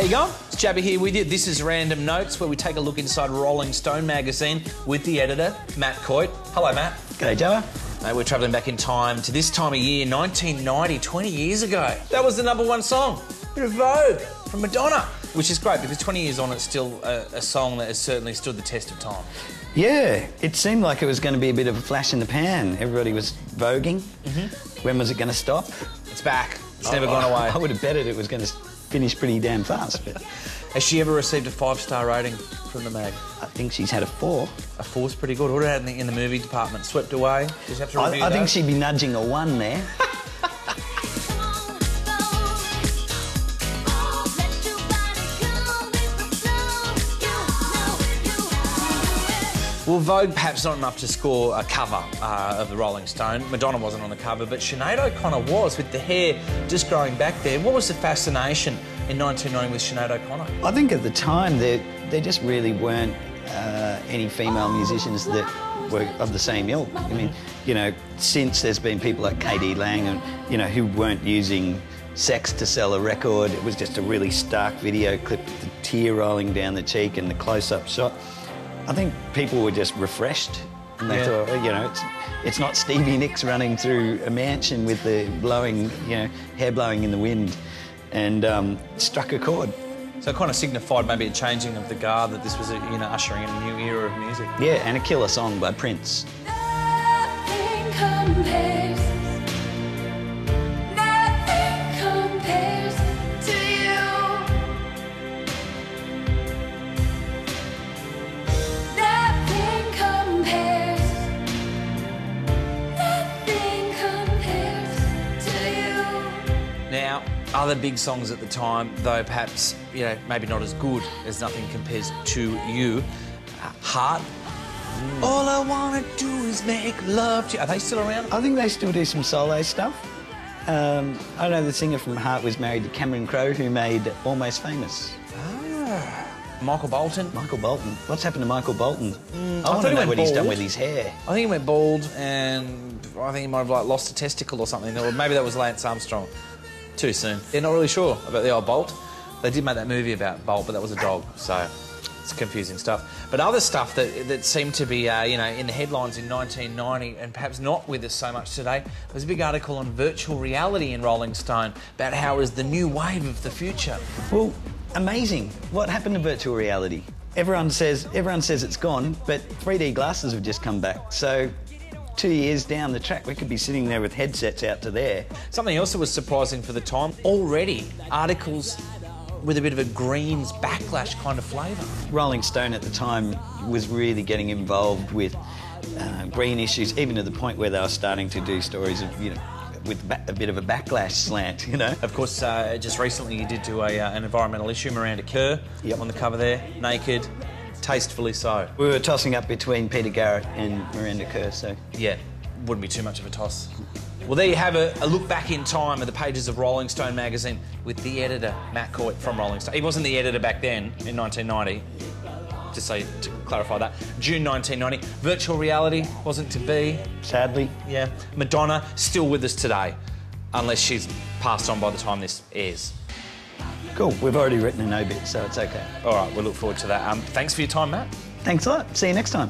you going? It's Jabba here with you. This is Random Notes, where we take a look inside Rolling Stone magazine with the editor, Matt Coyte. Hello, Matt. G'day, Jabba. Mate, we're travelling back in time to this time of year, 1990, 20 years ago. That was the #1 song, bit of Vogue from Madonna, which is great because 20 years on, it's still a song that has certainly stood the test of time. Yeah, it seemed like it was going to be a bit of a flash in the pan. Everybody was voguing. When was it going to stop? It's back. It's never gone away. I would have betted it was going to finish pretty damn fast. But has she ever received a 5-star rating from the mag? I think she's had a 4. A 4's pretty good. What about in the movie department? Swept away? Just have to review I think she'd be nudging a 1 there. Well, Vogue perhaps not enough to score a cover of the Rolling Stone. Madonna wasn't on the cover, but Sinead O'Connor was, with the hair just growing back there. What was the fascination in 1990 with Sinead O'Connor? I think at the time there just really weren't any female musicians that were of the same ilk. I mean, you know, since there's been people like K.D. Lang and, you know, who weren't using sex to sell a record. It was just a really stark video clip with the tear rolling down the cheek and the close-up shot. I think people were just refreshed, and they thought, you know, it's not Stevie Nicks running through a mansion with the blowing, you know, hair blowing in the wind, and struck a chord. So it kind of signified maybe a changing of the guard, that this was, you know, ushering in a new era of music. Yeah, and a killer song by Prince. Nothing compares. Nothing compares to you. Nothing compares. Nothing compares to you. Now, other big songs at the time, though perhaps, you know, maybe not as good as Nothing Compares to You. Heart. All I want to do is make love to you. Are they still around? I think they still do some solo stuff. I know the singer from Heart was married to Cameron Crowe, who made Almost Famous. Ah. Michael Bolton. Michael Bolton. What's happened to Michael Bolton? I thought want to he know went what he's done bald. with his hair. I think he went bald, and I think he might have like lost a testicle or something. Or maybe that was Lance Armstrong. Too soon. They're not really sure about the old Bolt. They did make that movie about Bolt, but that was a dog, so it's confusing stuff. But other stuff that seemed to be, you know, in the headlines in 1990 and perhaps not with us so much today, was a big article on virtual reality in Rolling Stone about how it was the new wave of the future. Well, amazing. What happened to virtual reality? Everyone says it's gone, but 3D glasses have just come back. So 2 years down the track, we could be sitting there with headsets out to there. Something else that was surprising for the time, already articles with a bit of a Greens backlash kind of flavour. Rolling Stone at the time was really getting involved with green issues, even to the point where they were starting to do stories of, you know, with a bit of a backlash slant, you know. Of course, just recently you did do an environmental issue, Miranda Kerr, on the cover there, naked, tastefully so. We were tossing up between Peter Garrett and Miranda Kerr, so... Yeah, wouldn't be too much of a toss. Well, there you have a look back in time at the pages of Rolling Stone magazine with the editor, Matt Coyte from Rolling Stone. He wasn't the editor back then, in 1990, just so to clarify that. June 1990. Virtual reality wasn't to be. Sadly. Yeah. Madonna, still with us today, unless she's passed on by the time this airs. Cool, we've already written an obit, so it's okay. All right, we'll look forward to that. Thanks for your time, Matt. Thanks a lot. See you next time.